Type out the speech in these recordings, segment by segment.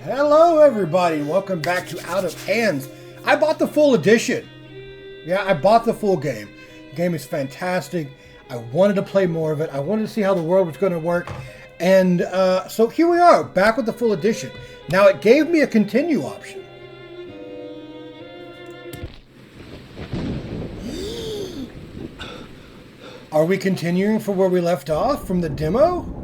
Hello, everybody. Welcome back to Out of Hands. I bought the full edition. Yeah, I bought the full game. The game is fantastic. I wanted to play more of it. I wanted to see how the world was going to work. And so here we are, back with the full edition. Now, it gave me a continue option. Are we continuing from where we left off from the demo?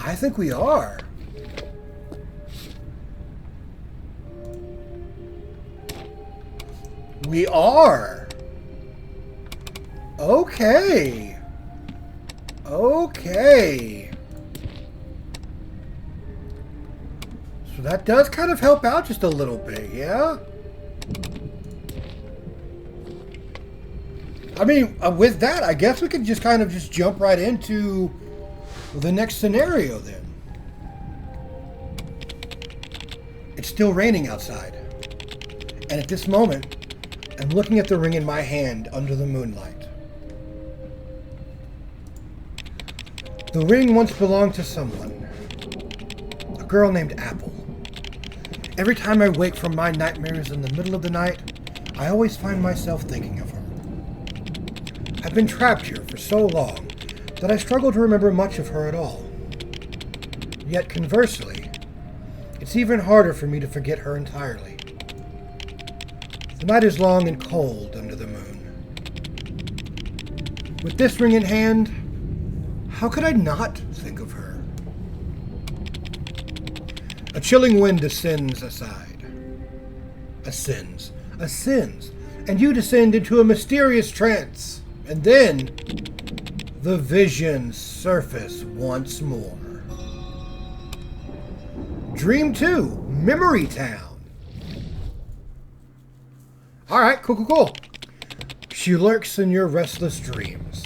I think we are. We are. Okay. Okay. So that does kind of help out just a little bit, yeah? I mean, with that, I guess we could just kind of just jump right into the next scenario then. It's still raining outside. And at this moment, I'm looking at the ring in my hand under the moonlight. The ring once belonged to someone. A girl named Apple. Every time I wake from my nightmares in the middle of the night, I always find myself thinking of her. I've been trapped here for so long that I struggle to remember much of her at all. Yet conversely, it's even harder for me to forget her entirely. The night is long and cold under the moon. With this ring in hand, how could I not think of her? A chilling wind descends aside. Ascends. And you descend into a mysterious trance. And then the visions surface once more. Dream 2, Memory Town. Alright, cool. She lurks in your restless dreams.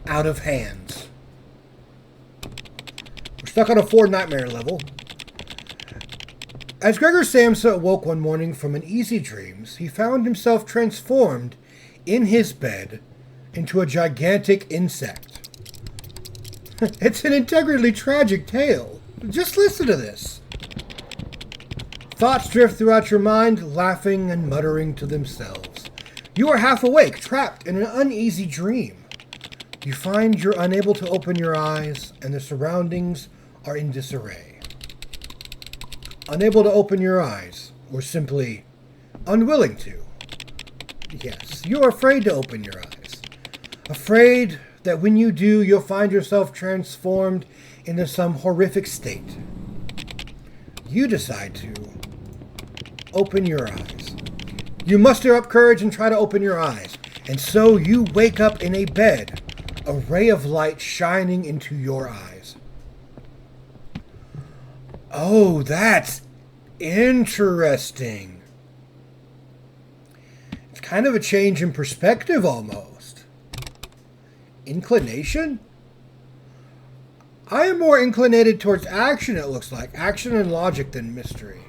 Out of Hands. We're stuck on a 4 nightmare level. As Gregor Samsa awoke one morning from an easy dreams, he found himself transformed in his bed into a gigantic insect. It's an integrally tragic tale. Just listen to this. Thoughts drift throughout your mind, laughing and muttering to themselves. You are half awake, trapped in an uneasy dream. You find you're unable to open your eyes, and the surroundings are in disarray. Unable to open your eyes, or simply unwilling to. Yes, you're afraid to open your eyes. Afraid that when you do, you'll find yourself transformed into some horrific state. You decide to open your eyes. You muster up courage and try to open your eyes. And so you wake up in a bed, a ray of light shining into your eyes. Oh, that's interesting. It's kind of a change in perspective almost. Inclination? I am more inclinated towards action, it looks like. Action and logic than mystery.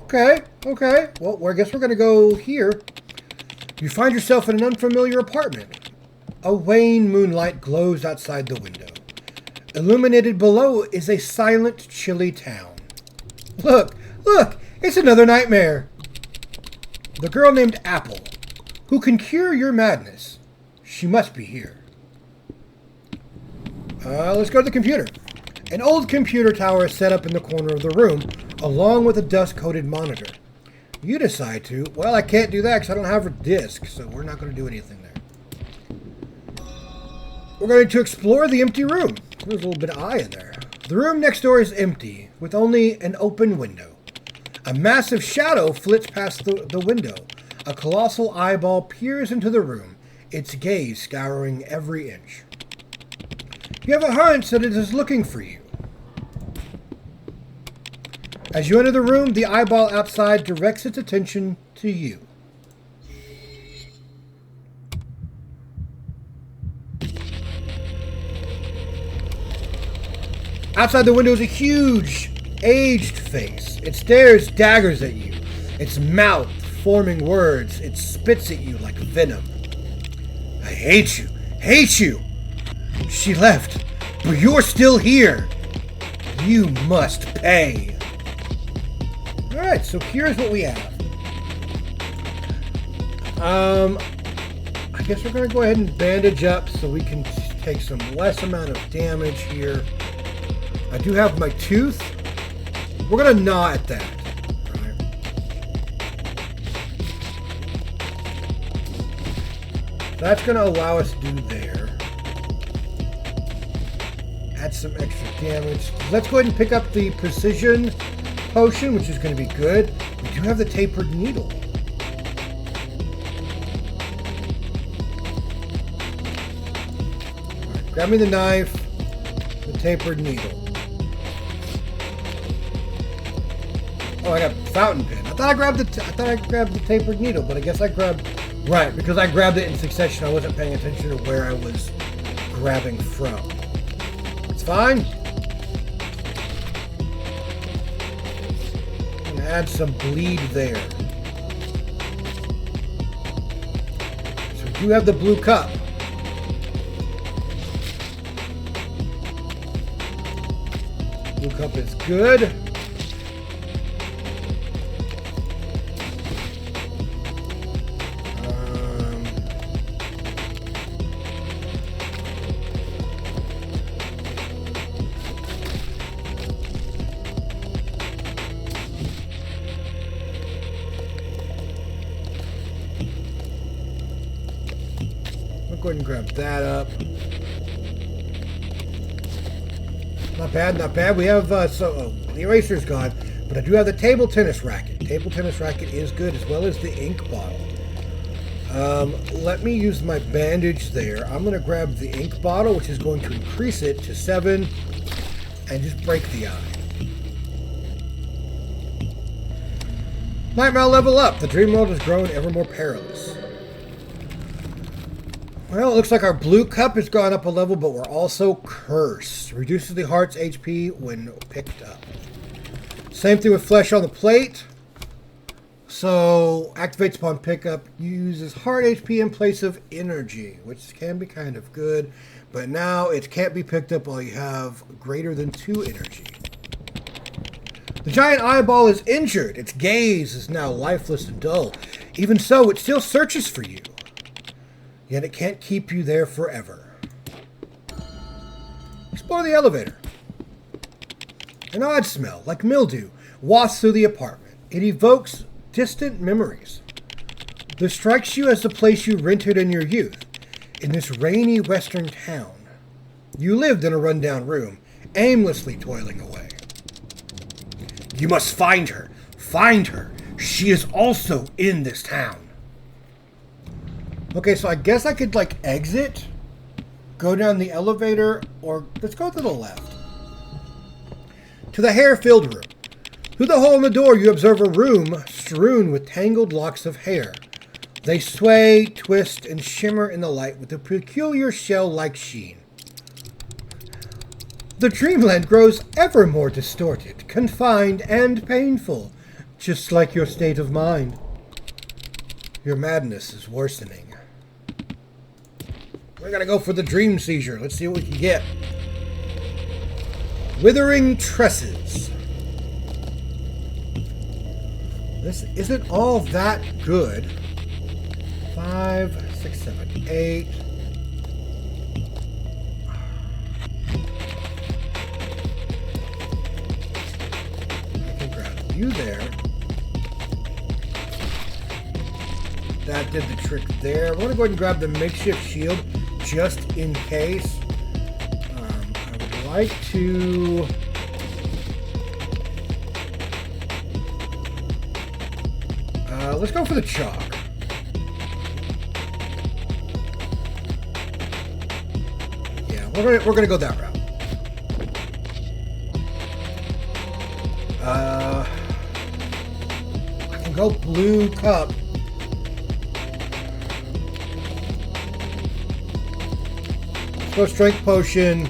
Okay. Well, I guess we're going to go here. You find yourself in an unfamiliar apartment. A wan moonlight glows outside the window. Illuminated below is a silent, chilly town. Look! It's another nightmare. The girl named Apple, who can cure your madness. She must be here. Let's go to the computer. An old computer tower is set up in the corner of the room, along with a dust-coated monitor. You decide to. Well, I can't do that because I don't have a disk, so we're not going to do anything there. We're going to explore the empty room. There's a little bit of eye in there. The room next door is empty, with only an open window. A massive shadow flits past the window. A colossal eyeball peers into the room, its gaze scouring every inch. You have a hunch that it is looking for you. As you enter the room, the eyeball outside directs its attention to you. Outside the window is a huge, aged face. It stares daggers at you, its mouth forming words, it spits at you like venom. I hate you. Hate you. She left, but you're still here. You must pay. Alright, so here's what we have. I guess we're going to go ahead and bandage up so we can take some less amount of damage here. I do have my tooth. We're going to gnaw at that. Right? That's going to allow us to do there. Add some extra damage. Let's go ahead and pick up the precision potion, which is going to be good. We do have the tapered needle. Right, grab me the knife, the tapered needle. Oh, I got fountain pen. I thought I grabbed the tapered needle, but I guess I grabbed because I grabbed it in succession. I wasn't paying attention to where I was grabbing from. It's fine. I'm gonna add some bleed there. So we do have the blue cup. Blue cup is good. Go ahead and grab that up. Not bad, not bad. We have the eraser's gone, but I do have the table tennis racket. Table tennis racket is good, as well as the ink bottle. Let me use my bandage there. I'm going to grab the ink bottle, which is going to increase it to 7, and just break the eye. Nightmare level up. The dream world has grown ever more perilous. Well, it looks like our blue cup has gone up a level, but we're also cursed. Reduces the heart's HP when picked up. Same thing with flesh on the plate. So, activates upon pickup. Uses heart HP in place of energy, which can be kind of good. But now it can't be picked up while you have greater than 2 energy. The giant eyeball is injured. Its gaze is now lifeless and dull. Even so, it still searches for you. Yet it can't keep you there forever. Explore the elevator. An odd smell, like mildew, wafts through the apartment. It evokes distant memories. This strikes you as the place you rented in your youth, in this rainy western town. You lived in a rundown room, aimlessly toiling away. You must find her. Find her. She is also in this town. Okay, so I guess I could, like, exit, go down the elevator, or let's go to the left. To the hair-filled room. Through the hole in the door, you observe a room strewn with tangled locks of hair. They sway, twist, and shimmer in the light with a peculiar shell-like sheen. The dreamland grows ever more distorted, confined, and painful, just like your state of mind. Your madness is worsening. We're gonna go for the dream seizure. Let's see what we can get. Withering tresses. This isn't all that good. 5, 6, 7, 8. I can grab you there. That did the trick there. I'm going to go ahead and grab the makeshift shield just in case. I would like to... let's go for the chalk. Yeah, we're gonna go that route. I can go blue cup. Go strength potion.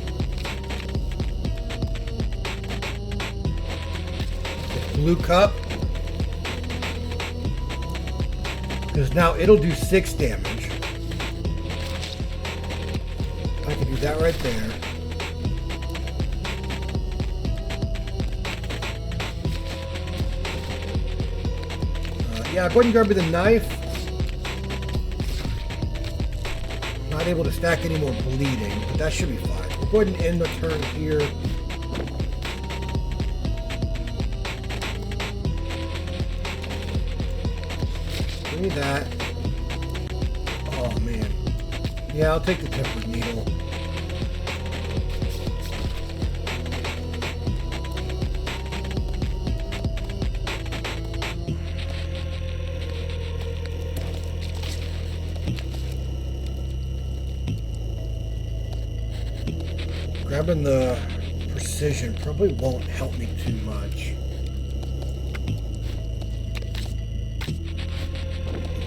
Blue cup. Because now it'll do 6 damage. I can do that right there. Yeah, go ahead and grab me the knife. Not able to stack any more bleeding, but that should be fine. We'll go ahead and end the turn here. Give me that. Oh, man. Yeah, I'll take the tempered needle. Grabbing the precision probably won't help me too much.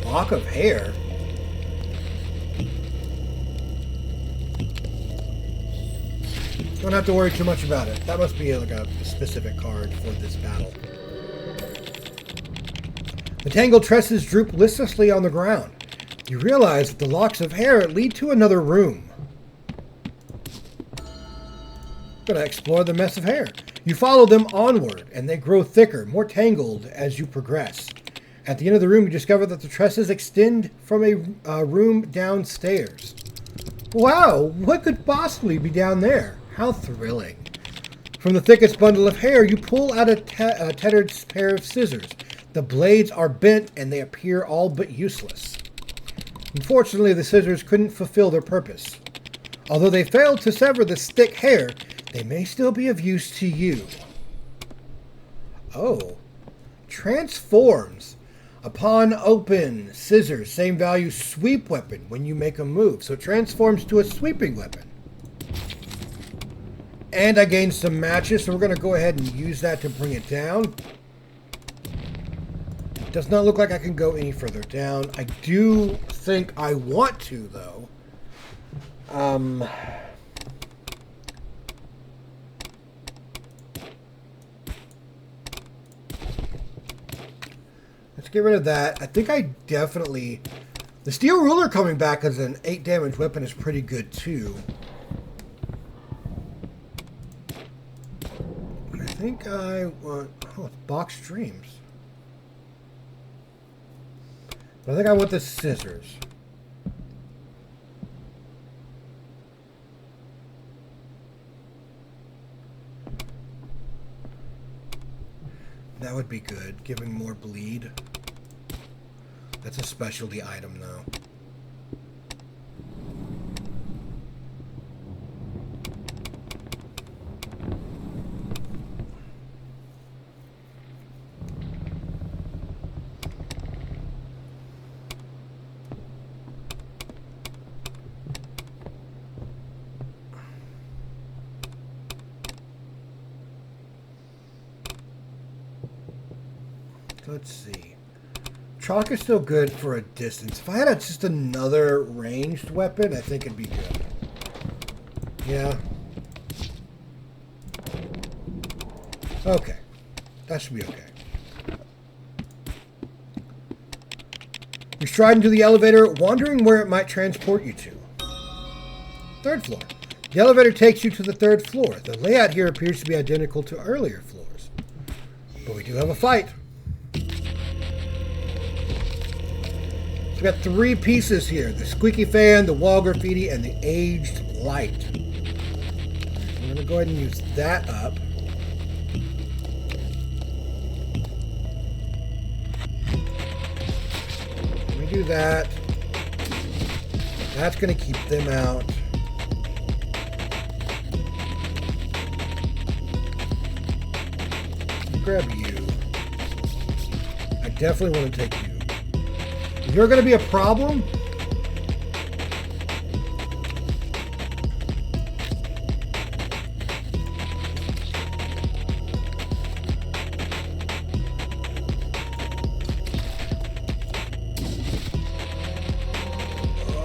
Lock of hair? Don't have to worry too much about it. That must be like a specific card for this battle. The tangled tresses droop listlessly on the ground. You realize that the locks of hair lead to another room. Gonna explore the mess of hair. You follow them onward, and they grow thicker, more tangled as you progress. At the end of the room, you discover that the tresses extend from a room downstairs. Wow, what could possibly be down there? How thrilling. From the thickest bundle of hair, you pull out a tethered pair of scissors. The blades are bent, and they appear all but useless. Unfortunately, the scissors couldn't fulfill their purpose. Although they failed to sever the thick hair, they may still be of use to you. Oh. Transforms. Upon open, scissors, same value, sweep weapon when you make a move. So it transforms to a sweeping weapon. And I gained some matches, so we're going to go ahead and use that to bring it down. It does not look like I can go any further down. I do think I want to, though. Let's get rid of that. I think I definitely... The steel ruler coming back as an 8 damage weapon is pretty good too. I think I want... Oh, it's box dreams. But I think I want the scissors. That would be good, giving more bleed. That's a specialty item, though. Let's see. Chalk is still good for a distance. If I had just another ranged weapon, I think it'd be good. Yeah. Okay. That should be okay. You stride into the elevator, wondering where it might transport you to. 3rd floor. The elevator takes you to the 3rd floor. The layout here appears to be identical to earlier floors. But we do have a fight. So we got 3 pieces here. The squeaky fan, the wall graffiti, and the aged light. I'm going to go ahead and use that up. Let me do that. That's going to keep them out. Grab you. I definitely want to take you. You're going to be a problem?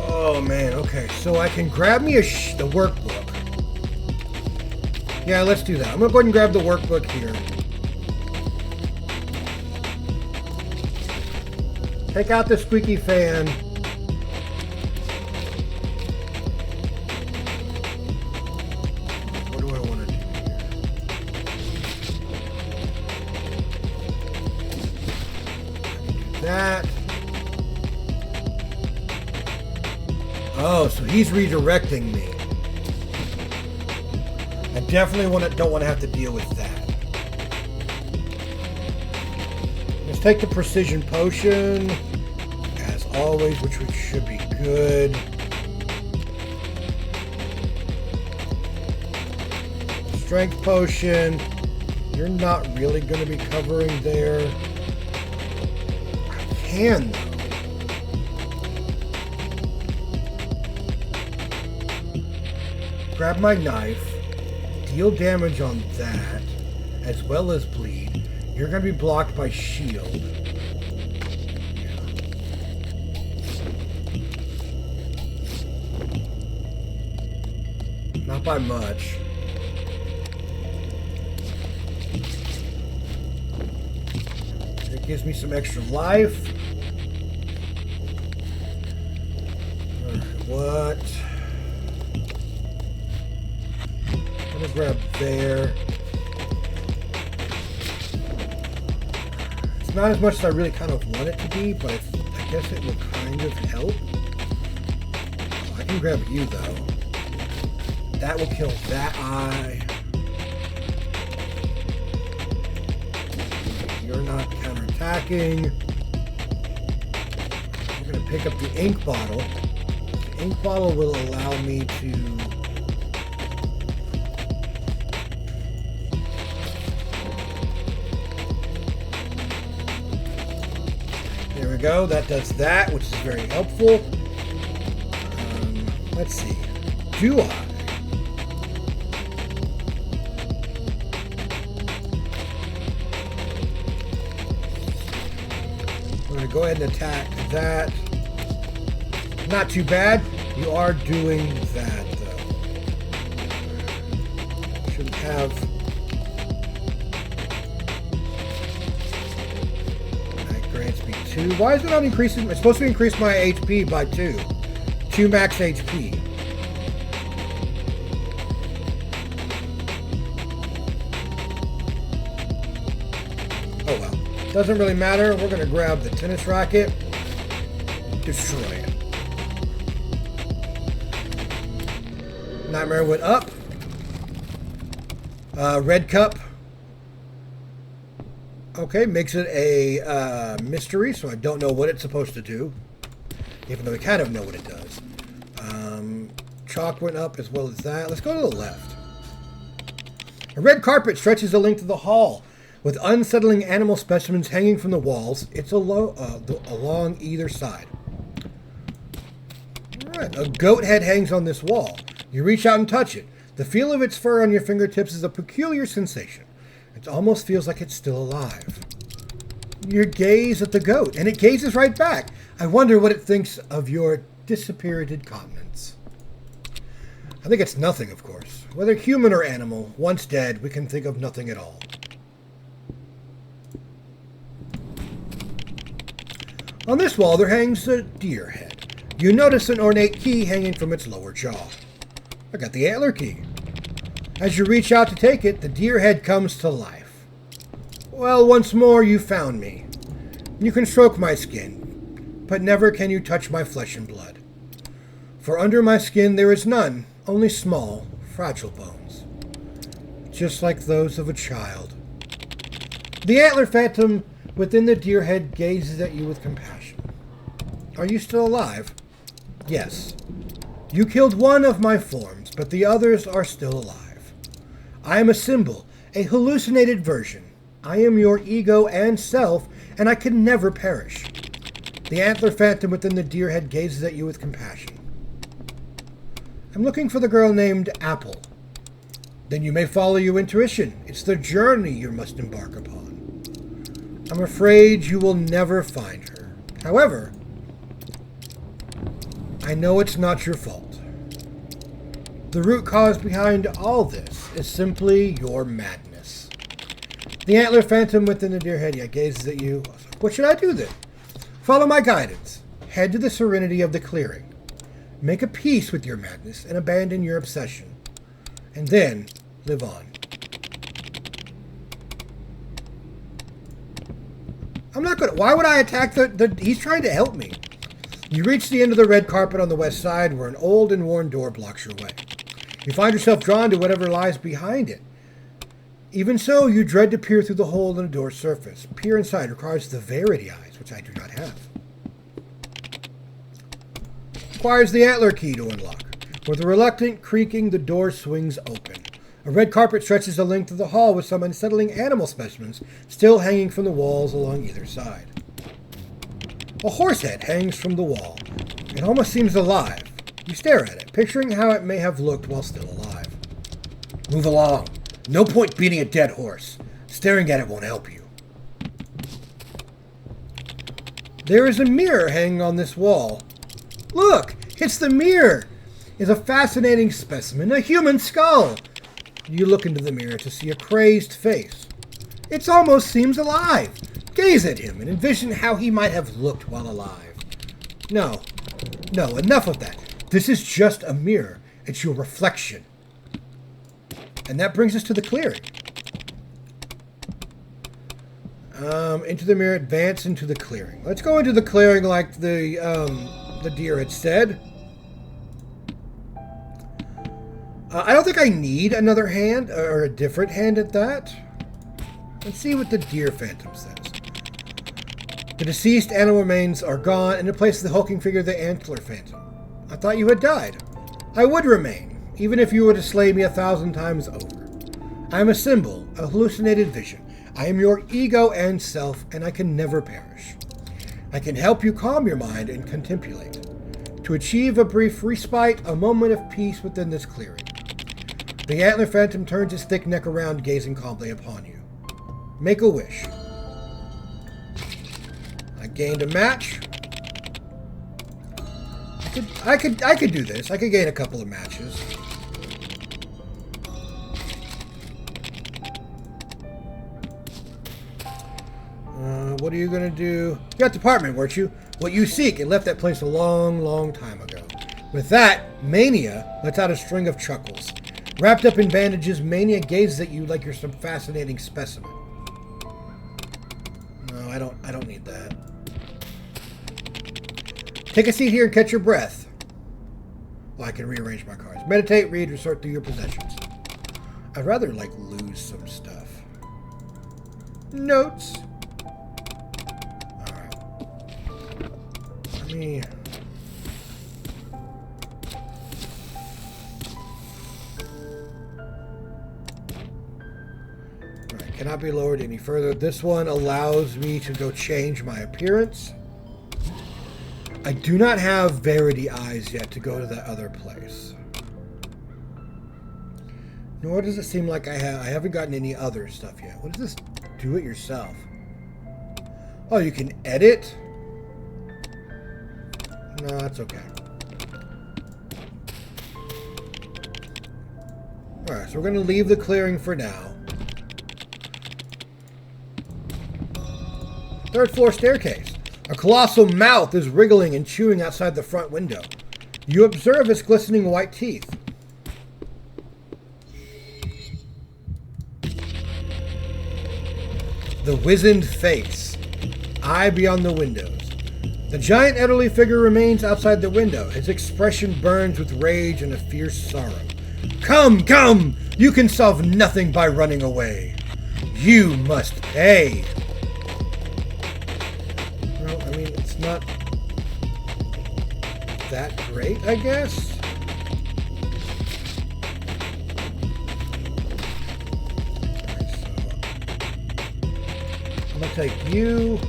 Oh, man. Okay, so I can grab me the workbook. Yeah, let's do that. I'm going to go ahead and grab the workbook here. Take out the squeaky fan. What do I want to do here? That. Oh, so he's redirecting me. I definitely don't want to have to deal with that. Let's take the precision potion, as always, which should be good. Strength potion. You're not really going to be covering there. I can, though. Grab my knife, deal damage on that, as well as bleed. You're going to be blocked by shield. Yeah. Not by much. It gives me some extra life. What? I'm gonna grab there. It's not as much as I really kind of want it to be, but I guess it will kind of help. Oh, I can grab you though. That will kill that eye. You're not counterattacking. I'm gonna pick up the ink bottle. The ink bottle will allow me to go. That does that, which is very helpful. Let's see. Do I? I'm going to go ahead and attack that. Not too bad. You are doing that, though. Shouldn't have... Why is it not increasing? It's supposed to increase my HP by 2. 2 max HP. Oh well. Doesn't really matter. We're going to grab the tennis racket. Destroy it. Nightmare went up. Red cup. Okay, makes it a mystery, so I don't know what it's supposed to do, even though we kind of know what it does. Chalk went up as well as that. Let's go to the left. A red carpet stretches the length of the hall, with unsettling animal specimens hanging from the walls. It's along either side. All right, a goat head hangs on this wall. You reach out and touch it. The feel of its fur on your fingertips is a peculiar sensation. It almost feels like it's still alive. You gaze at the goat, and it gazes right back. I wonder what it thinks of your dispirited countenance. I think it's nothing, of course. Whether human or animal, once dead, we can think of nothing at all. On this wall, there hangs a deer head. You notice an ornate key hanging from its lower jaw. I got the antler key. As you reach out to take it, the deer head comes to life. Well, once more, you found me. You can stroke my skin, but never can you touch my flesh and blood. For under my skin there is none, only small, fragile bones, just like those of a child. The antler phantom within the deer head gazes at you with compassion. Are you still alive? Yes. You killed one of my forms, but the others are still alive. I am a symbol, a hallucinated version. I am your ego and self, and I can never perish. The antler phantom within the deer head gazes at you with compassion. I'm looking for the girl named Apple. Then you may follow your intuition. It's the journey you must embark upon. I'm afraid you will never find her. However, I know it's not your fault. The root cause behind all this is simply your madness. The antler phantom within the deer head gazes at you. What should I do then? Follow my guidance. Head to the serenity of the clearing. Make a peace with your madness and abandon your obsession. And then live on. I'm not gonna... Why would I attack the... He's trying to help me. You reach the end of the red carpet on the west side where an old and worn door blocks your way. You find yourself drawn to whatever lies behind it. Even so, you dread to peer through the hole in the door's surface. Peer inside requires the Verity eyes, which I do not have. Requires the antler key to unlock. With a reluctant creaking, the door swings open. A red carpet stretches the length of the hall with some unsettling animal specimens still hanging from the walls along either side. A horse head hangs from the wall. It almost seems alive. You stare at it, picturing how it may have looked while still alive. Move along. No point beating a dead horse. Staring at it won't help you. There is a mirror hanging on this wall. Look! It's the mirror! It's a fascinating specimen, a human skull. You look into the mirror to see a crazed face. It almost seems alive. Gaze at him and envision how he might have looked while alive. No, enough of that. This is just a mirror. It's your reflection. And that brings us to the clearing. Into the mirror, advance into the clearing. Let's go into the clearing like the deer had said. I don't think I need another hand, or a different hand at that. Let's see what the deer phantom says. The deceased animal remains are gone, and in place of the hulking figure of the antler phantom. I thought you had died. I would remain, even if you were to slay me 1,000 times over. I am a symbol, a hallucinated vision. I am your ego and self, and I can never perish. I can help you calm your mind and contemplate. To achieve a brief respite, a moment of peace within this clearing. The antler phantom turns his thick neck around, gazing calmly upon you. Make a wish. I gained a match. I could do this. I could gain a couple of matches. What are you going to do? You got the apartment, weren't you? What you seek. It left that place a long, long time ago. With that, Mania lets out a string of chuckles. Wrapped up in bandages, Mania gazes at you like you're some fascinating specimen. No, I don't need that. Take a seat here and catch your breath. Well, I can rearrange my cards. Meditate, read, or sort through your possessions. I'd rather, lose some stuff. Notes. Alright. Let me... Alright, cannot be lowered any further. This one allows me to go change my appearance. I do not have Verity eyes yet to go to that other place. Nor does it seem like I haven't gotten any other stuff yet. What is this? Do it yourself. Oh, you can edit? No, that's okay. Alright, so we're going to leave the clearing for now. Third floor staircase. A colossal mouth is wriggling and chewing outside the front window. You observe its glistening white teeth. The wizened face. Eye beyond the windows. The giant elderly figure remains outside the window. His expression burns with rage and a fierce sorrow. Come, come! You can solve nothing by running away. You must pay. Well, I mean, it's not that great, I guess. I'm gonna take you.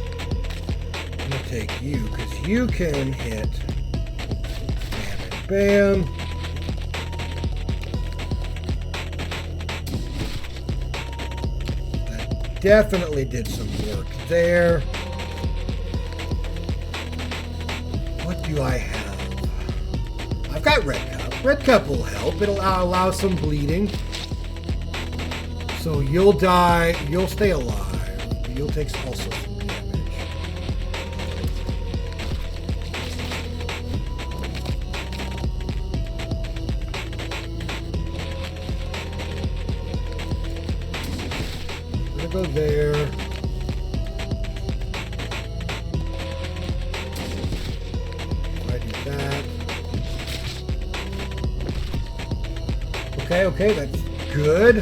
I'm gonna take you because you can hit. Bam, bam. That definitely did some work there. What do I have? I've got Red Cup. Red Cup will help. It'll allow some bleeding. So you'll die. You'll stay alive. You'll take also some damage. there. That. Okay, that's good.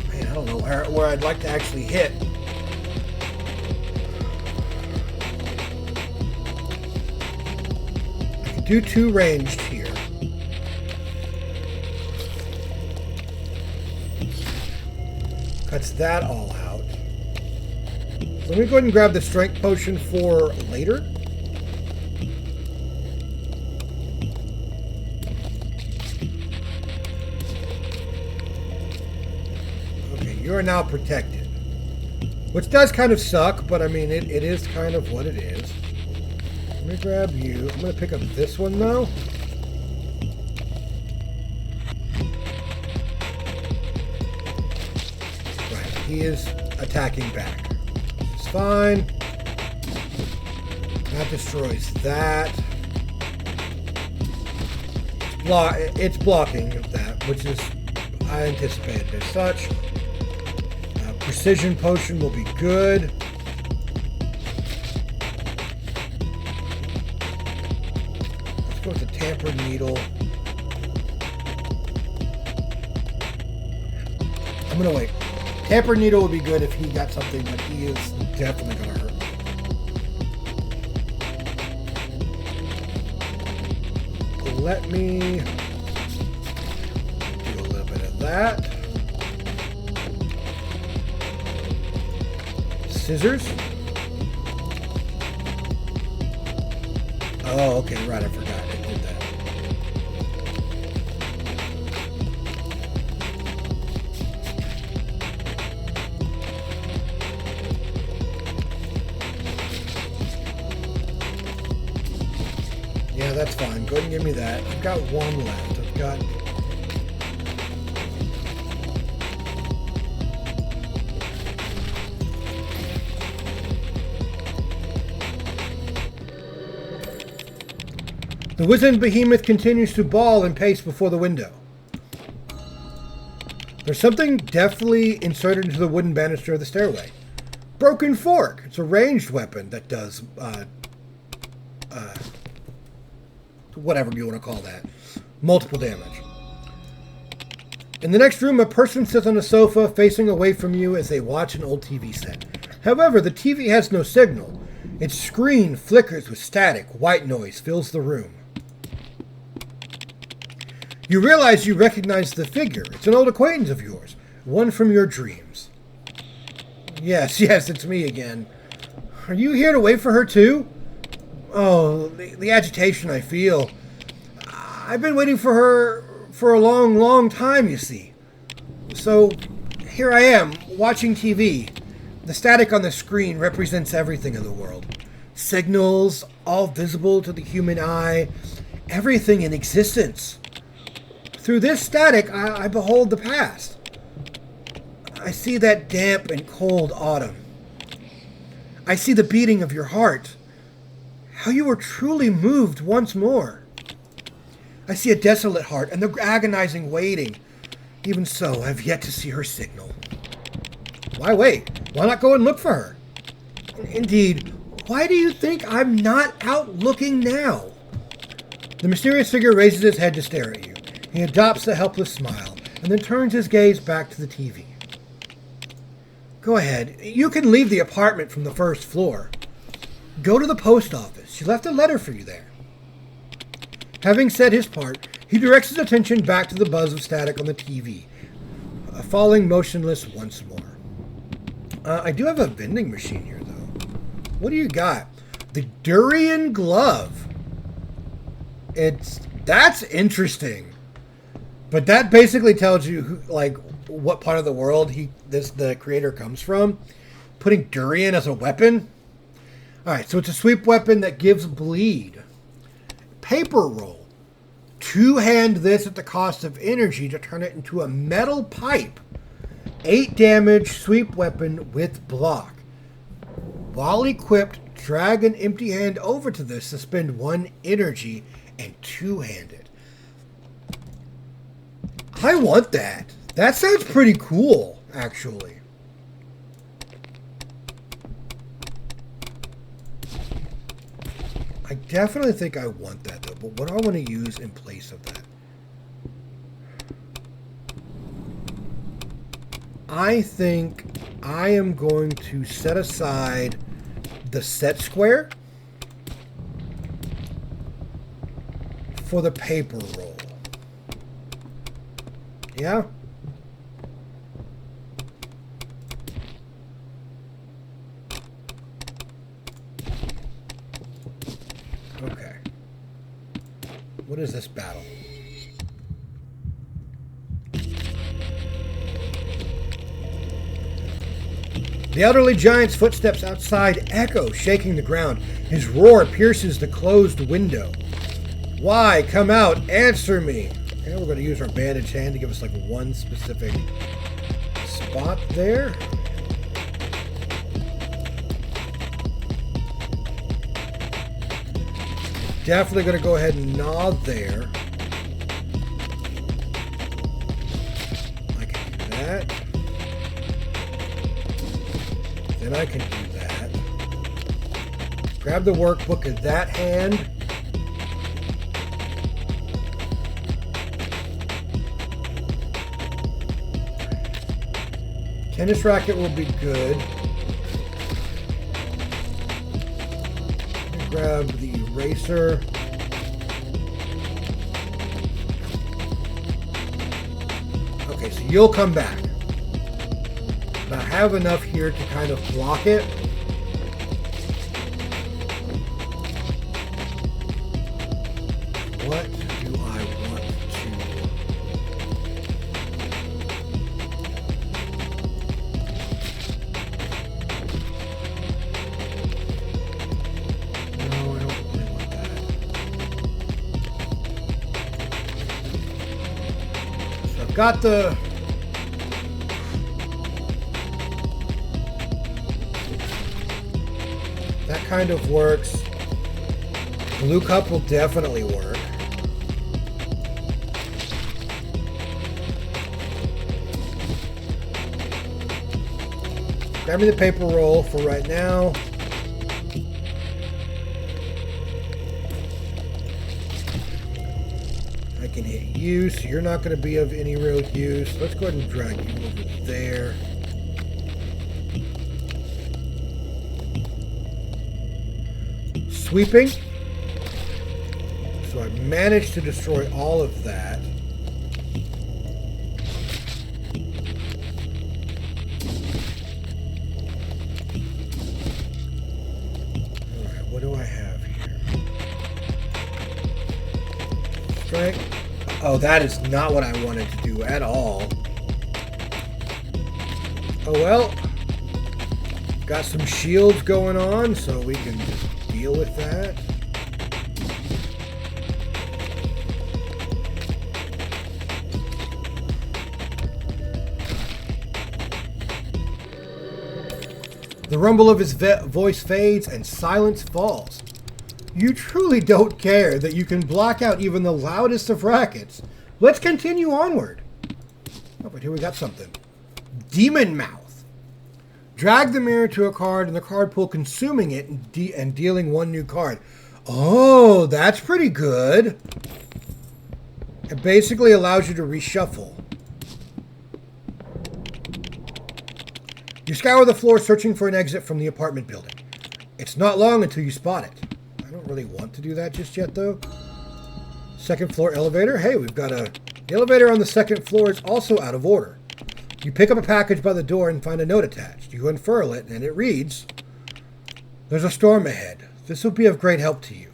Man, I don't know where I'd like to actually hit. I could do 2 ranged here. Cuts that all out. So let me go ahead and grab the strength potion for later. Okay, you are now protected. Which does kind of suck, but I mean, it is kind of what it is. Let me grab you. I'm going to pick up this one, though. He is attacking back. It's fine. That destroys that. It's blocking that, which is I anticipated as such. Precision potion will be good. Let's go with the tampered needle. I'm gonna wait. Tampered needle would be good if he got something, but he is definitely going to hurt me. Let me do a little bit of that. Scissors. Oh, okay, right, I forgot I did that. Yeah, that's fine. Go ahead and give me that. I've got 1 left. I've got... The wizened behemoth continues to bawl and pace before the window. There's something deftly inserted into the wooden banister of the stairway. Broken fork. It's a ranged weapon that does... whatever you want to call that. Multiple damage. In the next room, a person sits on a sofa facing away from you as they watch an old TV set. However, the TV has no signal. Its screen flickers with static. White noise fills the room. You realize you recognize the figure. It's an old acquaintance of yours. One from your dreams. Yes, it's me again. Are you here to wait for her too? Oh, the agitation I feel. I've been waiting for her for a long, long time, you see. So, here I am, watching TV. The static on the screen represents everything in the world. Signals, all visible to the human eye. Everything in existence. Through this static, I behold the past. I see that damp and cold autumn. I see the beating of your heart. How you were truly moved once more. I see a desolate heart and the agonizing waiting. Even so, I've yet to see her signal. Why wait? Why not go and look for her? Indeed, why do you think I'm not out looking now? The mysterious figure raises his head to stare at you. He adopts a helpless smile and then turns his gaze back to the TV. Go ahead. You can leave the apartment from the first floor. Go to the post office. She left a letter for you there. Having said his part, he directs his attention back to the buzz of static on the TV, falling motionless once more. I do have a vending machine here, though. What do you got? The Durian Glove. That's interesting. But that basically tells you what part of the world the creator comes from. Putting durian as a weapon. Alright, so it's a sweep weapon that gives bleed. Paper roll. 2-hand this at the cost of energy to turn it into a metal pipe. 8 damage sweep weapon with block. While equipped, Drag an empty hand over to this to spend 1 energy and two-hand it. I want that. That sounds pretty cool, actually. I definitely think I want that, though. But what do I want to use in place of that? I think I am going to set aside the set square for the paper roll. Yeah? Okay. What is this battle? The elderly giant's footsteps outside echo, shaking the ground. His roar pierces the closed window. Why? Come out. Answer me. Okay, we're going to use our bandaged hand to give us like one specific spot there. Definitely going to go ahead and nod there. I can do that. Then I can do that. Grab the workbook in that hand. Tennis racket will be good. Grab the eraser. Okay, so you'll come back. But I have enough here to kind of block it. What do I want to... No, I don't really want that. So I've got the... That kind of works. Blue cup will definitely work. Grab me the paper roll for right now. I can hit you, so you're not going to be of any real use. Let's go ahead and drag you over there. Sweeping. So I managed to destroy all of that. Alright, what do I have here? Strength. Oh, that is not what I wanted to do at all. Oh well. Got some shields going on, so we can just deal with that. The rumble of his voice fades and silence falls. You truly don't care that you can block out even the loudest of rackets. Let's continue onward. Oh, but here we got something. Demon Mouth. Drag the mirror to a card and the card pool, consuming it and dealing 1 new card. Oh, that's pretty good. It basically allows you to reshuffle. You scour the floor searching for an exit from the apartment building. It's not long until you spot it. I don't really want to do that just yet, though. Second floor elevator. Hey, we've got the elevator on the second floor is also out of order. You pick up a package by the door and find a note attached. You unfurl it, and it reads, "There's a storm ahead. This will be of great help to you."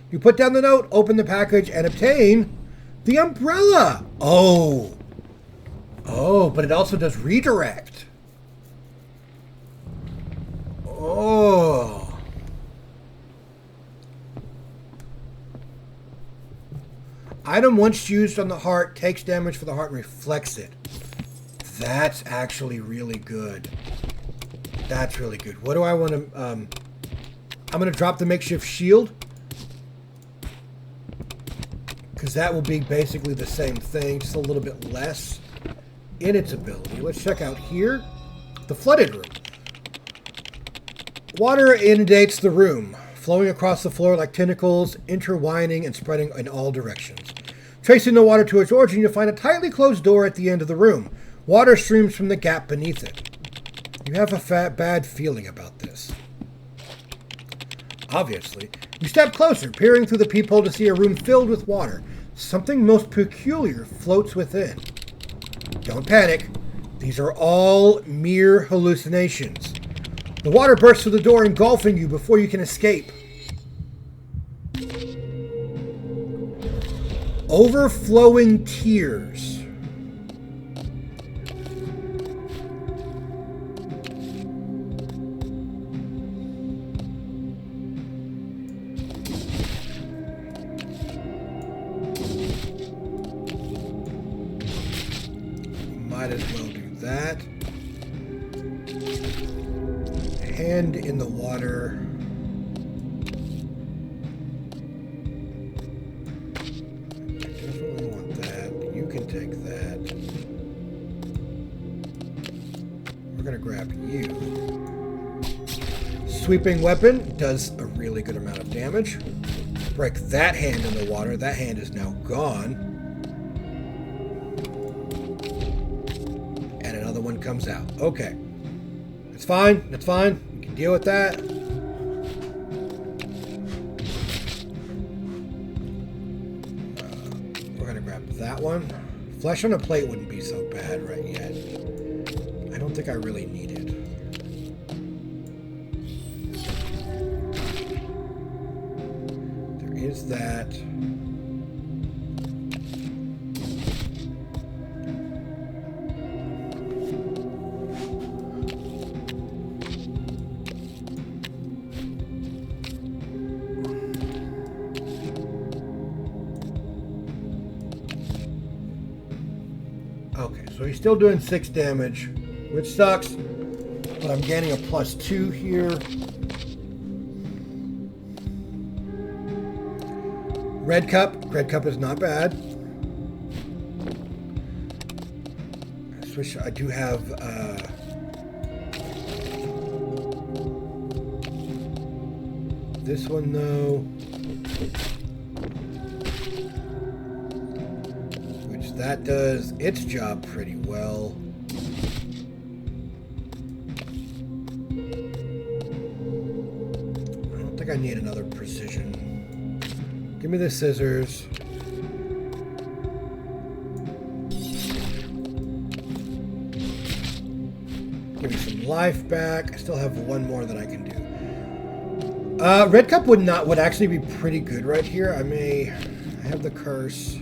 You put down the note, open the package, and obtain the umbrella. Oh, but it also does redirect. Oh. Item once used on the heart takes damage for the heart and reflects it. That's actually really good. That's really good. What do I want to... I'm going to drop the makeshift shield, because that will be basically the same thing, just a little bit less in its ability. Let's check out here. The flooded room. Water inundates the room, flowing across the floor like tentacles, intertwining and spreading in all directions. Tracing the water to its origin, you'll find a tightly closed door at the end of the room. Water streams from the gap beneath it. You have a bad feeling about this. Obviously, you step closer, peering through the peephole to see a room filled with water. Something most peculiar floats within. Don't panic. These are all mere hallucinations. The water bursts through the door, engulfing you before you can escape. Overflowing tears. Might as well do that. Hand in the water. I definitely want that. You can take that. We're going to grab you. Sweeping weapon does a really good amount of damage. Break that hand in the water. That hand is now gone. And another one comes out. Okay. It's fine. It's fine. We can deal with that. We're going to grab that one. Flesh on a plate wouldn't be so bad right yet. I don't think I really need it. There is that. Okay, so he's still doing 6 damage, which sucks, but I'm gaining a +2 here. Red Cup is not bad. I do have this one though. That does its job pretty well. I don't think I need another precision. Give me the scissors. Give me some life back. I still have one more that I can do. Red Cup would actually be pretty good right here. I have the curse.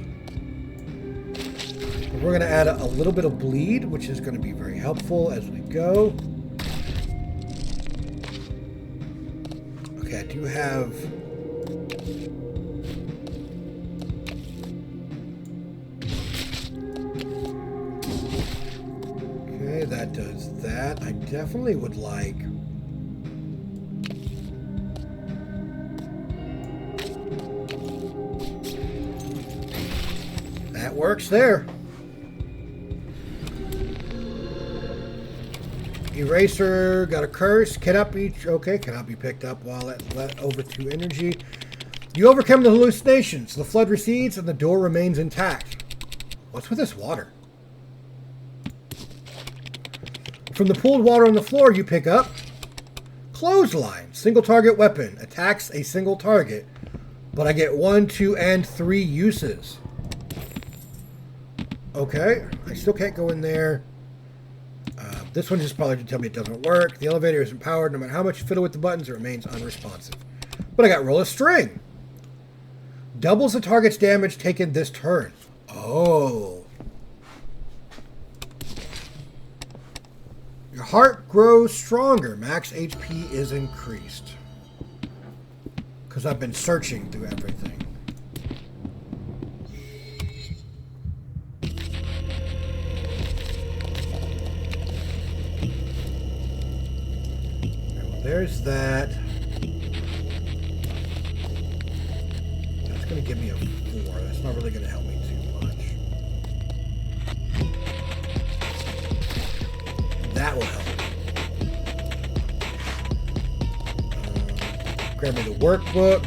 We're going to add a little bit of bleed, which is going to be very helpful as we go. Okay, I do have... Okay, that does that. I definitely would like... That works there. Eraser, got a curse, cannot be picked up while at over 2 energy. You overcome the hallucinations. The flood recedes and the door remains intact. What's with this water? From the pooled water on the floor, you pick up Clothesline, single target weapon, attacks a single target, but I get 1, 2, and 3 uses. Okay, I still can't go in there. This one just probably to tell me it doesn't work. The elevator isn't powered. No matter how much you fiddle with the buttons, it remains unresponsive. But I got Roll a String. Doubles the target's damage taken this turn. Oh. Your heart grows stronger. Max HP is increased. Because I've been searching through everything. There's that. going to give me a 4. That's not really going to help me too much. That will help. Grab me the workbook.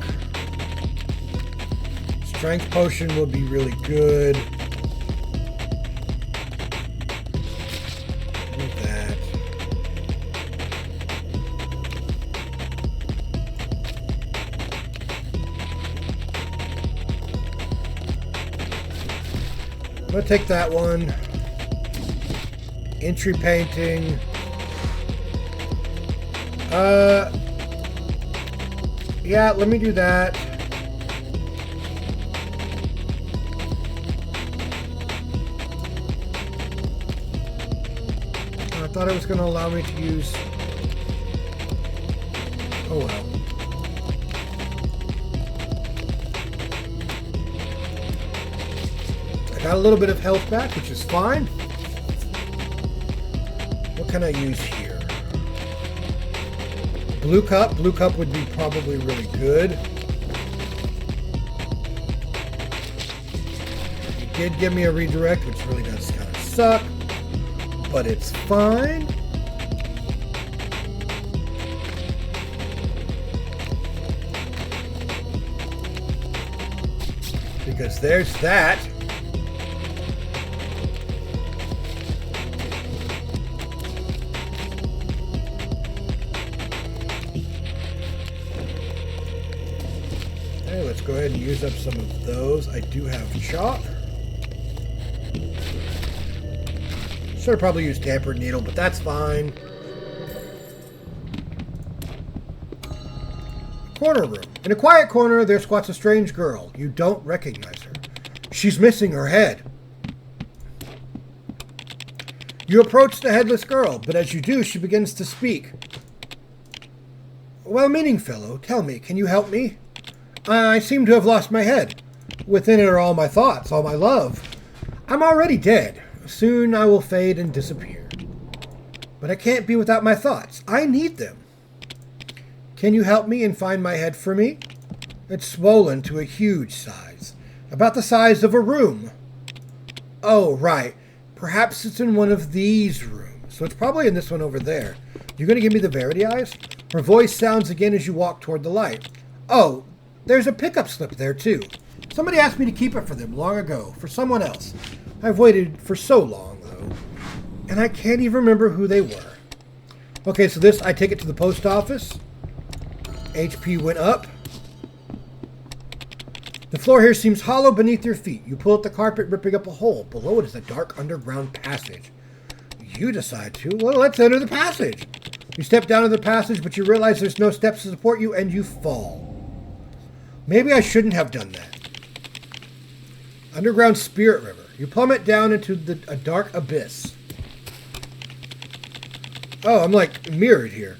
Strength potion will be really good. Like that. I'm going to take that one. Entry painting. Yeah, let me do that. I thought it was going to allow me to use... Oh well. I got a little bit of health back, which is fine. What can I use here? Blue cup. Blue cup would be probably really good. It did give me a redirect, which really does kind of suck. But it's fine. Because there's that. Okay, let's go ahead and use up some of those. I do have chalk. Should have probably used tampered needle, but that's fine. Corner room. In a quiet corner, there squats a strange girl. You don't recognize her. She's missing her head. You approach the headless girl, but as you do, she begins to speak. Well-meaning fellow, tell me, can you help me? I seem to have lost my head. Within it are all my thoughts, all my love. I'm already dead. Soon I will fade and disappear. But I can't be without my thoughts. I need them. Can you help me and find my head for me? It's swollen to a huge size. About the size of a room. Oh, right. Perhaps it's in one of these rooms. So it's probably in this one over there. You're going to give me the Verity eyes? Her voice sounds again as you walk toward the light. Oh, there's a pickup slip there too. Somebody asked me to keep it for them long ago. For someone else. I've waited for so long, though, and I can't even remember who they were. Okay, so this, I take it to the post office. HP went up. The floor here seems hollow beneath your feet. You pull at the carpet, ripping up a hole. Below it is a dark underground passage. You decide to. Well, let's enter the passage. You step down to the passage, but you realize there's no steps to support you, and you fall. Maybe I shouldn't have done that. Underground Spirit River. You plummet down into a dark abyss. Oh, I'm like mirrored here.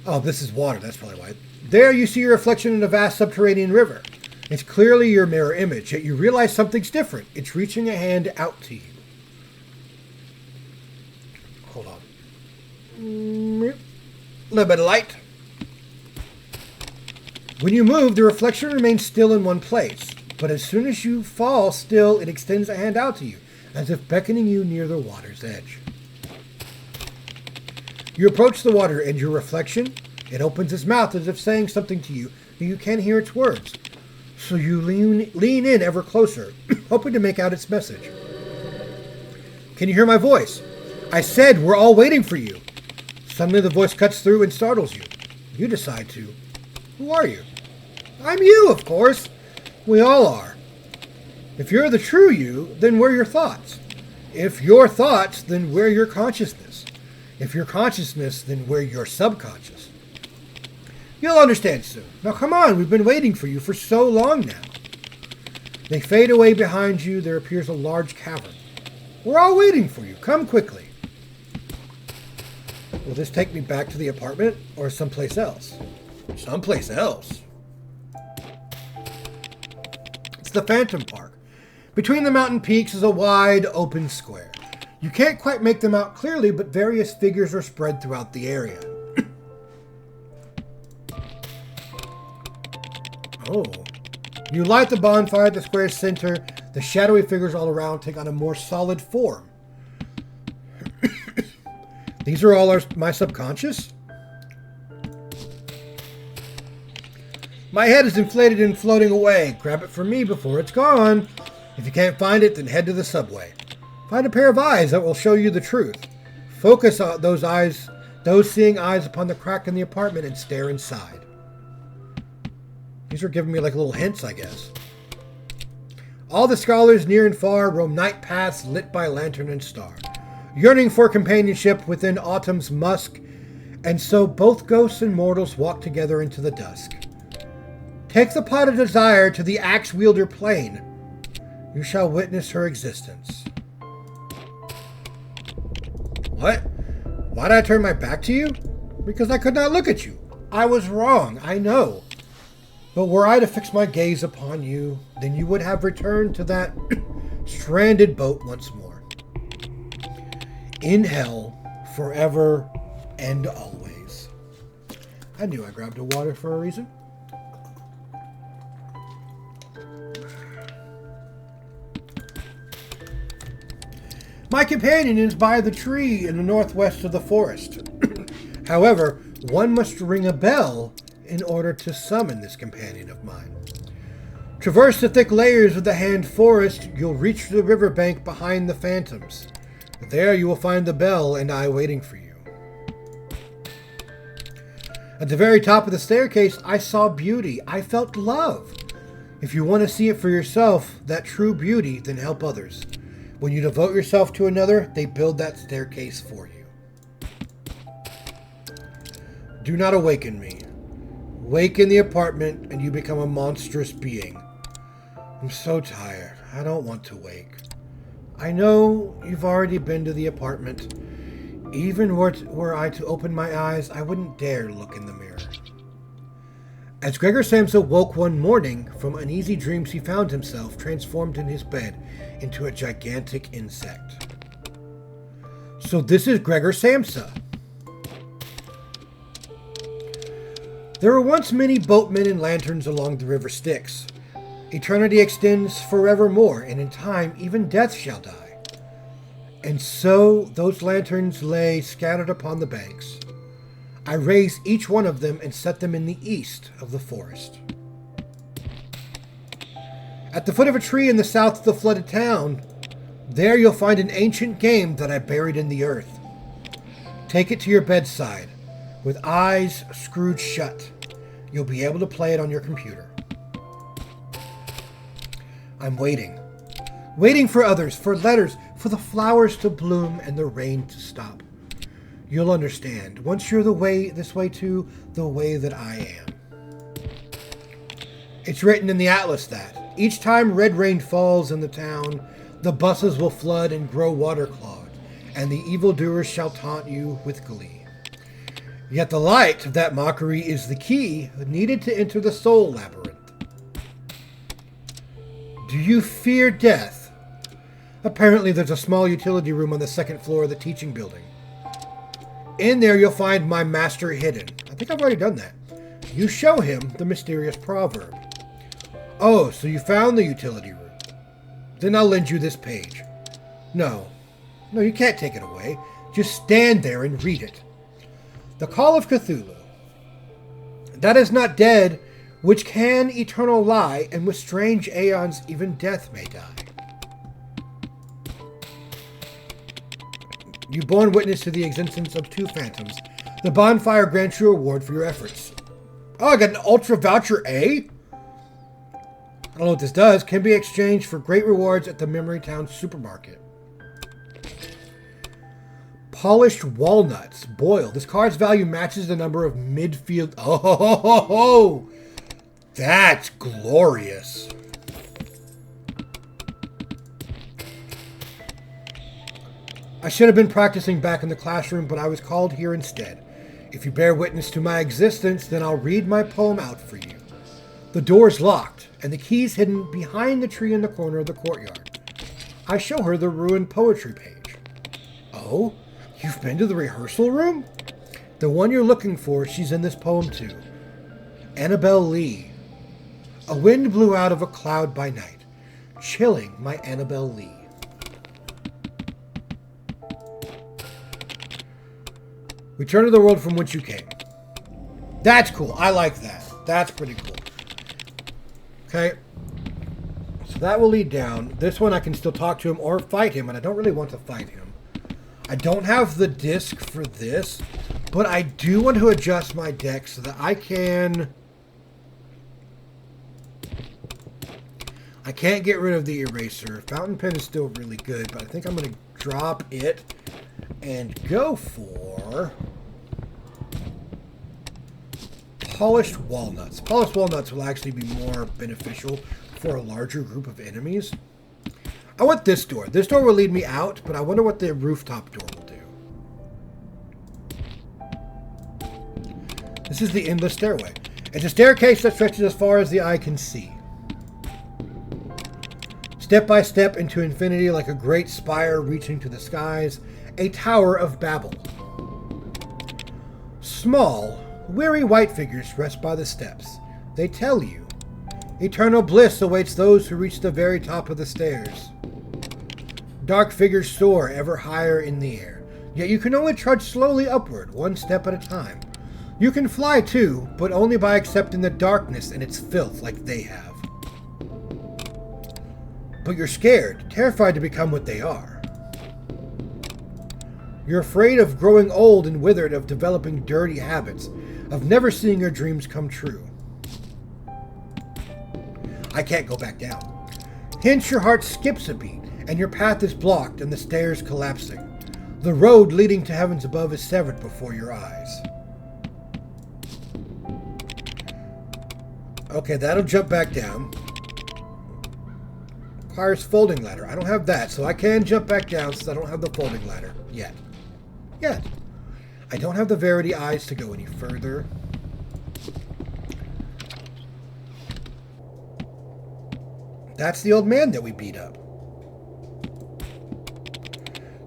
Oh, this is water. That's probably why. There you see your reflection in a vast subterranean river. It's clearly your mirror image, yet you realize something's different. It's reaching a hand out to you. Hold on. A little bit of light. When you move, the reflection remains still in one place. But as soon as you fall still, it extends a hand out to you, as if beckoning you near the water's edge. You approach the water, and your reflection, it opens its mouth as if saying something to you, but you can't hear its words. So you lean in ever closer, hoping to make out its message. Can you hear my voice? I said we're all waiting for you. Suddenly the voice cuts through and startles you. You decide to. Who are you? I'm you, of course. We all are. If you're the true you, then we're your thoughts. If your thoughts, then we're your consciousness. If your consciousness, then we're your subconscious. You'll understand soon. Now come on, we've been waiting for you for so long now. They fade away behind you. There appears a large cavern. We're all waiting for you. Come quickly. Will this take me back to the apartment or someplace else? Someplace else. It's the Phantom Park. Between the mountain peaks is a wide, open square. You can't quite make them out clearly, but various figures are spread throughout the area. Oh. You light the bonfire at the square's center. The shadowy figures all around take on a more solid form. These are all my subconscious? My head is inflated and floating away. Grab it from me before it's gone. If you can't find it, then head to the subway. Find a pair of eyes that will show you the truth. Focus on those eyes, those seeing eyes upon the crack in the apartment, and stare inside. These are giving me like little hints, I guess. All the scholars near and far roam night paths lit by lantern and star, yearning for companionship within autumn's musk, and so both ghosts and mortals walk together into the dusk. Take the pot of desire to the axe-wielder plane. You shall witness her existence. What? Why did I turn my back to you? Because I could not look at you. I was wrong, I know. But were I to fix my gaze upon you, then you would have returned to that stranded boat once more. In hell, forever and always. I knew I grabbed a water for a reason. My companion is by the tree in the northwest of the forest. However, one must ring a bell in order to summon this companion of mine. Traverse the thick layers of the Hand Forest, you'll reach the riverbank behind the phantoms. There you will find the bell and I waiting for you. At the very top of the staircase, I saw beauty. I felt love. If you want to see it for yourself, that true beauty, then help others. When you devote yourself to another, they build that staircase for you. Do not awaken me. Wake in the apartment and you become a monstrous being. I'm so tired. I don't want to wake. I know you've already been to the apartment. Even were I to open my eyes, I wouldn't dare look in the mirror. As Gregor Samsa woke one morning from uneasy dreams, he found himself transformed in his bed into a gigantic insect. So this is Gregor Samsa. There were once many boatmen and lanterns along the river Styx. Eternity extends forevermore, and in time even death shall die. And so those lanterns lay scattered upon the banks. I raised each one of them and set them in the east of the forest. At the foot of a tree in the south of the flooded town, there you'll find an ancient game that I buried in the earth. Take it to your bedside. With eyes screwed shut, you'll be able to play it on your computer. I'm waiting. Waiting for others, for letters, for the flowers to bloom and the rain to stop. You'll understand, once you're this way too, the way that I am. It's written in the atlas that, each time red rain falls in the town, the buses will flood and grow waterclogged, and the evildoers shall taunt you with glee. Yet the light of that mockery is the key needed to enter the soul labyrinth. Do you fear death? Apparently there's a small utility room on the second floor of the teaching building. In there you'll find my master hidden. I think I've already done that. You show him the mysterious proverb. Oh, so you found the utility room. Then I'll lend you this page. No, you can't take it away. Just stand there and read it. The Call of Cthulhu. That is not dead, which can eternal lie, and with strange aeons even death may die. You born witness to the existence of two phantoms. The bonfire grants you a reward for your efforts. Oh, I got an Ultra Voucher A? I don't know what this does. Can be exchanged for great rewards at the Memory Town supermarket. Polished walnuts. Boil. This card's value matches the number of midfield. Oh, that's glorious. I should have been practicing back in the classroom, but I was called here instead. If you bear witness to my existence, then I'll read my poem out for you. The door's locked, and the key's hidden behind the tree in the corner of the courtyard. I show her the ruined poetry page. Oh, you've been to the rehearsal room? The one you're looking for, she's in this poem too. Annabelle Lee. A wind blew out of a cloud by night, chilling my Annabelle Lee. Return to the world from which you came. That's cool. I like that. That's pretty cool. Okay. So that will lead down. This one I can still talk to him or fight him, and I don't really want to fight him. I don't have the disc for this, but I do want to adjust my deck so that I can... I can't get rid of the eraser. Fountain pen is still really good, but I think I'm going to drop it and go for polished walnuts. Polished walnuts will actually be more beneficial for a larger group of enemies. I want this door. This door will lead me out, but I wonder what the rooftop door will do. This is the endless stairway. It's a staircase that stretches as far as the eye can see. Step by step into infinity like a great spire reaching to the skies, a Tower of Babel. Small, weary white figures rest by the steps. They tell you, eternal bliss awaits those who reach the very top of the stairs. Dark figures soar ever higher in the air, yet you can only trudge slowly upward, one step at a time. You can fly too, but only by accepting the darkness and its filth like they have. But you're scared, terrified to become what they are. You're afraid of growing old and withered, of developing dirty habits, of never seeing your dreams come true. I can't go back down. Hence your heart skips a beat, and your path is blocked and the stairs collapsing. The road leading to heavens above is severed before your eyes. Okay, that'll jump back down. Requires folding ladder. I don't have that, so I can jump back down since I don't have the folding ladder yet. I don't have the Verity eyes to go any further. That's the old man that we beat up.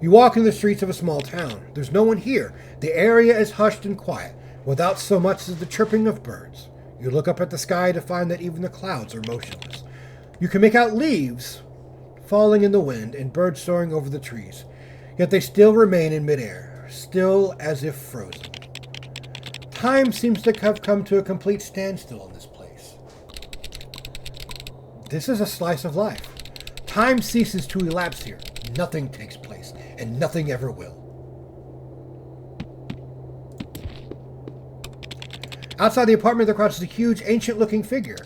You walk in the streets of a small town. There's no one here. The area is hushed and quiet, without so much as the chirping of birds. You look up at the sky to find that even the clouds are motionless. You can make out leaves falling in the wind and birds soaring over the trees, yet they still remain in midair, still as if frozen. Time seems to have come to a complete standstill in this place. This is a slice of life. Time ceases to elapse here. Nothing takes place, and nothing ever will. Outside the apartment there crouches a huge, ancient-looking figure.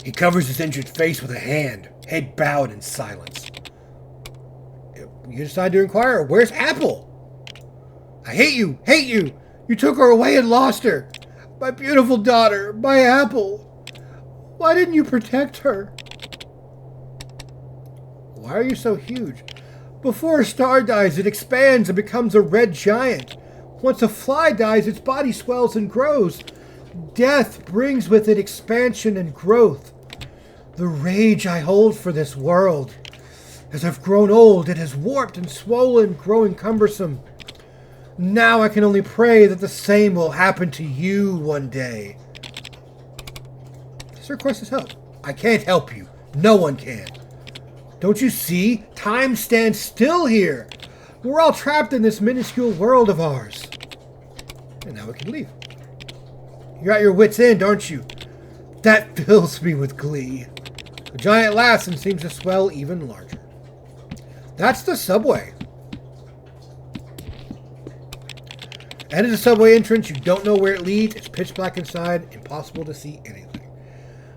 He covers his injured face with a hand, head bowed in silence. You decide to inquire, where's Apple? I hate you, hate you! You took her away and lost her! My beautiful daughter, my Apple! Why didn't you protect her? Why are you so huge? Before a star dies, it expands and becomes a red giant. Once a fly dies, its body swells and grows. Death brings with it expansion and growth. The rage I hold for this world. As I've grown old, it has warped and swollen, growing cumbersome. Now I can only pray that the same will happen to you one day. This request help. I can't help you. No one can. Don't you see? Time stands still here. We're all trapped in this minuscule world of ours. And now we can leave. You're at your wit's end, aren't you? That fills me with glee. The giant laughs and seems to swell even larger. That's the subway. Enter the subway entrance. You don't know where it leads. It's pitch black inside. Impossible to see anything.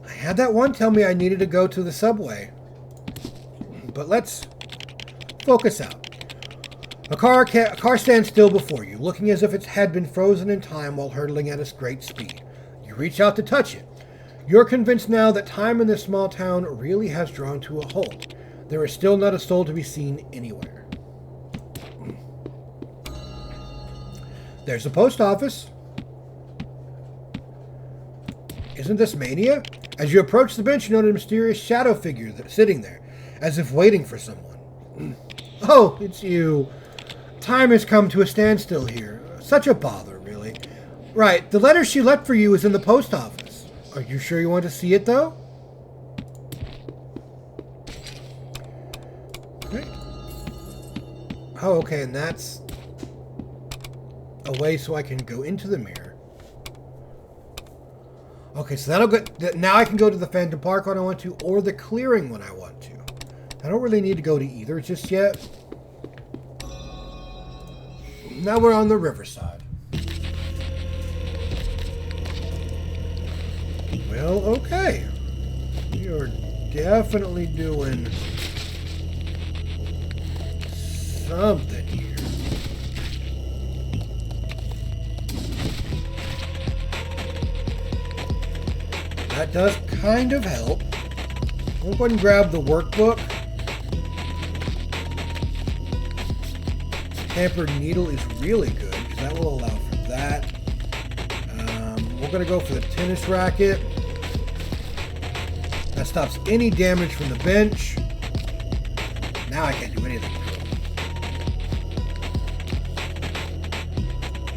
I had that one tell me I needed to go to the subway. But let's focus out. A car stands still before you, looking as if it had been frozen in time while hurtling at a great speed. You reach out to touch it. You're convinced now that time in this small town really has drawn to a halt. There is still not a soul to be seen anywhere. There's a post office. Isn't this mania? As you approach the bench, you note a mysterious shadow figure that's sitting there, as if waiting for someone. Oh, it's you. Time has come to a standstill here. Such a bother, really. Right, the letter she left for you is in the post office. Are you sure you want to see it, though? Okay. Oh, okay, and that's a way so I can go into the mirror. Okay, so that'll get... Now I can go to the Phantom Park when I want to, or the clearing when I want to. I don't really need to go to either just yet. Now we're on the riverside. Well, okay. We are definitely doing something here. That does kind of help. We'll go ahead and grab the workbook. Hampered needle is really good because that will allow for that. We're going to go for the tennis racket. That stops any damage from the bench. Now I can't do anything.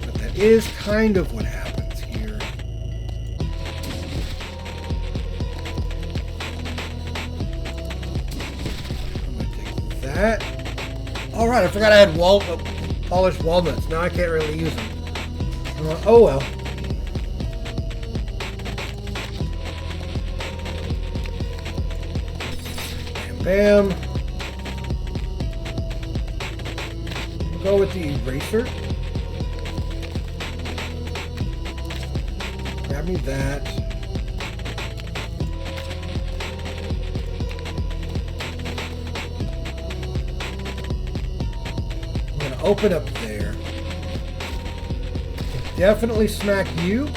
But that is kind of what happens here. I'm going to take that. All right, I forgot I had polished walnuts. Now I can't really use them. Oh well. Bam, bam. We'll go with the eraser. Grab me that. Open up there. Definitely smack you.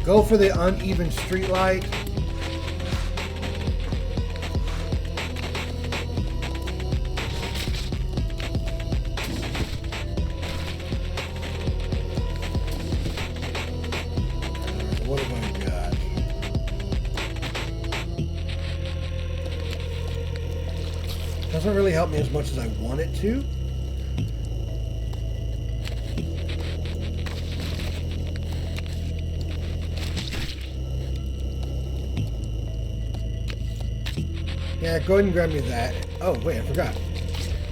Go for the uneven street light. What have I got? Doesn't really help me as much as I want it to. Yeah, go ahead and grab me that. Oh, wait, I forgot.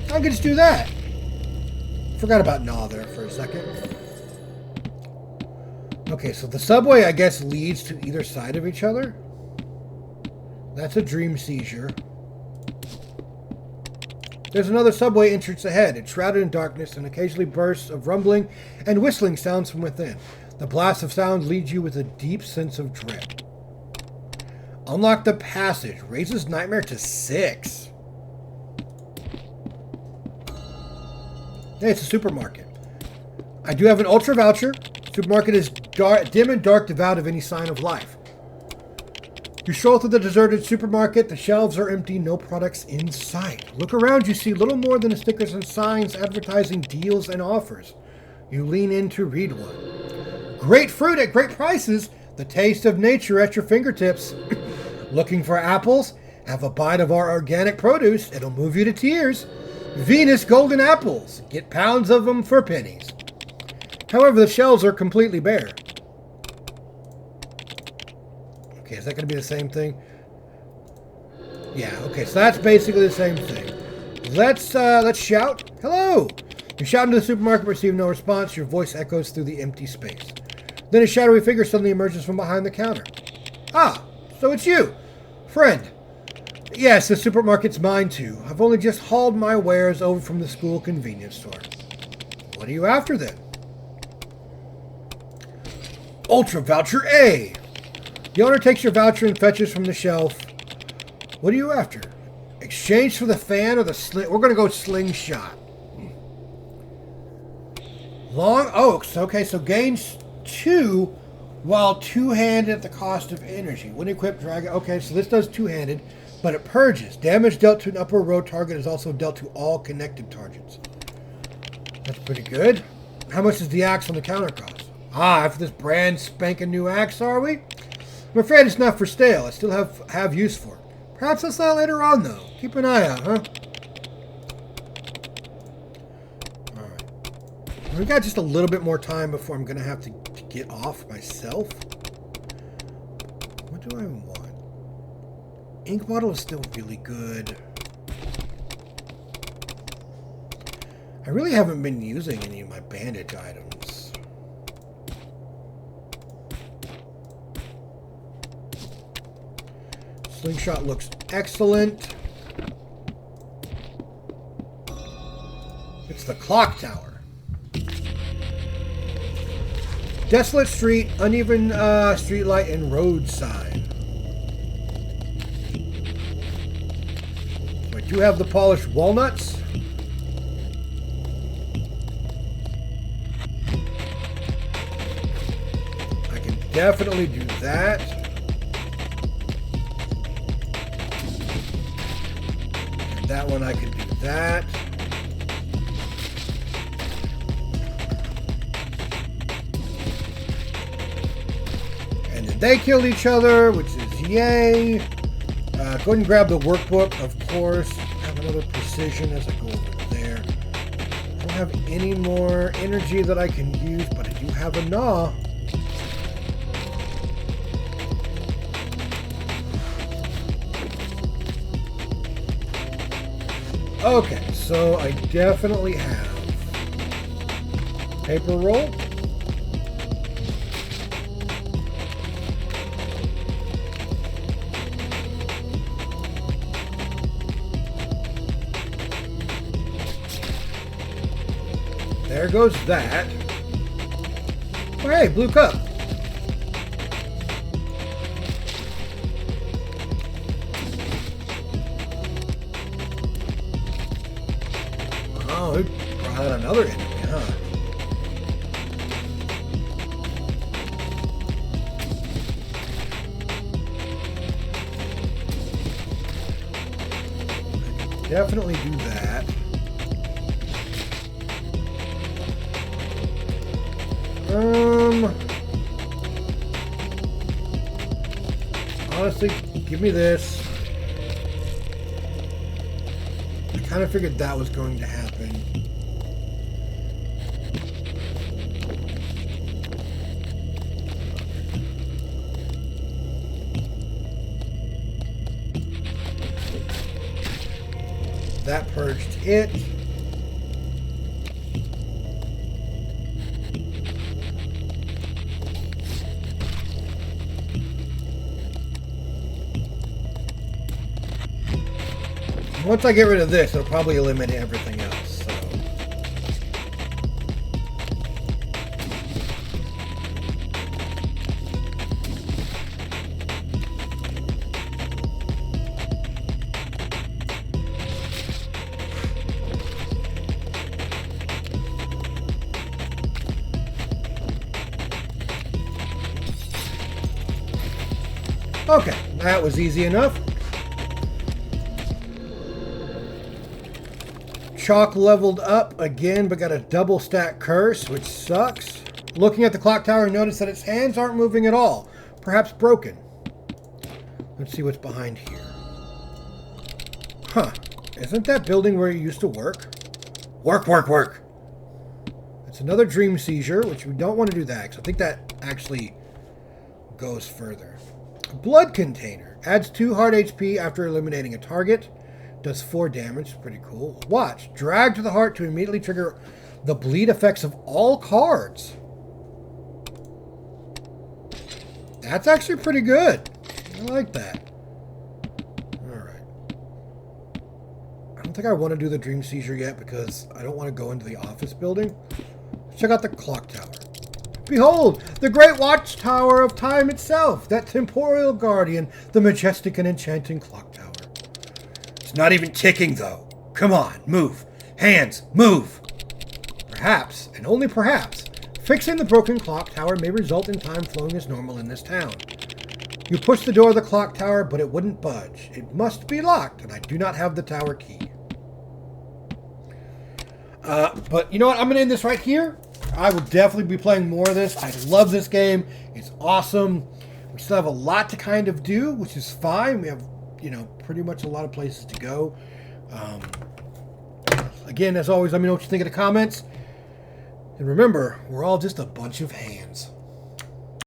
I can just do that. Forgot about Gnaw there for a second. Okay, so the subway, I guess, leads to either side of each other. That's a dream seizure. There's another subway entrance ahead. It's shrouded in darkness and occasionally bursts of rumbling and whistling sounds from within. The blast of sound leads you with a deep sense of dread. Unlock the passage. Raises nightmare to 6. Hey, it's a supermarket. I do have an ultra voucher. Supermarket is dim and dark, devoid of any sign of life. You stroll through the deserted supermarket. The shelves are empty, no products in sight. Look around, you see little more than stickers and signs advertising deals and offers. You lean in to read one. Great fruit at great prices. The taste of nature at your fingertips. Looking for apples? Have a bite of our organic produce. It'll move you to tears. Venus golden apples. Get pounds of them for pennies. However, the shelves are completely bare. Okay, is that going to be the same thing? Yeah, okay, so that's basically the same thing. Let's shout. Hello! You shout into the supermarket, receive no response. Your voice echoes through the empty space. Then a shadowy figure suddenly emerges from behind the counter. Ah, so it's you. Friend. Yes, the supermarket's mine too. I've only just hauled my wares over from the school convenience store. What are you after then? Ultra Voucher A. The owner takes your voucher and fetches from the shelf. What are you after? Exchange for the fan or the sling? We're going to go slingshot. Long oaks. Okay, so gains 2 while two-handed at the cost of energy. When equipped, drag it. Okay, so this does two-handed, but it purges. Damage dealt to an upper row target is also dealt to all connected targets. That's pretty good. How much does the axe on the counter cost? Ah, after this brand spanking new axe, are we? I'm afraid it's not for sale. I still have use for it. Perhaps I'll sell it later on, though. Keep an eye out, huh? Alright. We've got just a little bit more time before I'm going to have to get off myself. do I want? Ink bottle is still really good. I really haven't been using any of my bandage items. Slingshot looks excellent. It's the clock tower. Desolate street, uneven street light, and road sign. I do have the polished walnuts. I can definitely do that. And that one I can do that. And then they killed each other, which is yay. Go ahead and grab the workbook, of course. Have another precision as I go over there. I don't have any more energy that I can use, but I do have a gnaw. Okay, so I definitely have paper roll. There goes that. Oh, hey, blue cup. Oh, it brought out another enemy, huh? Definitely do that. Honestly, give me this. I kind of figured that was going to happen. That purged it. Once I get rid of this, it'll probably eliminate everything else. So. Okay, that was easy enough. Chalk leveled up again, but got a double stack curse, which sucks. Looking at the clock tower, notice that its hands aren't moving at all. Perhaps broken. Let's see what's behind here. Huh. Isn't that building where you used to work? Work, work, work. It's another dream seizure, which we don't want to do that, because I think that actually goes further. A blood container. Adds 2 hard HP after eliminating a target. Does 4 damage. Pretty cool. Watch. Drag to the heart to immediately trigger the bleed effects of all cards. That's actually pretty good. I like that. Alright. I don't think I want to do the dream seizure yet because I don't want to go into the office building. Let's check out the clock tower. Behold, the great watchtower of time itself, that temporal guardian, the majestic and enchanting clock tower. It's not even ticking, though. Come on, move. Hands, move. Perhaps, and only perhaps, fixing the broken clock tower may result in time flowing as normal in this town. You push the door of the clock tower, but it wouldn't budge. It must be locked, and I do not have the tower key. But you know what? I'm going to end this right here. I will definitely be playing more of this. I love this game. It's awesome. We still have a lot to kind of do, which is fine. We have, you know, pretty much a lot of places to go. Again, as always, let me know what you think in the comments. And remember, we're all just a bunch of hands.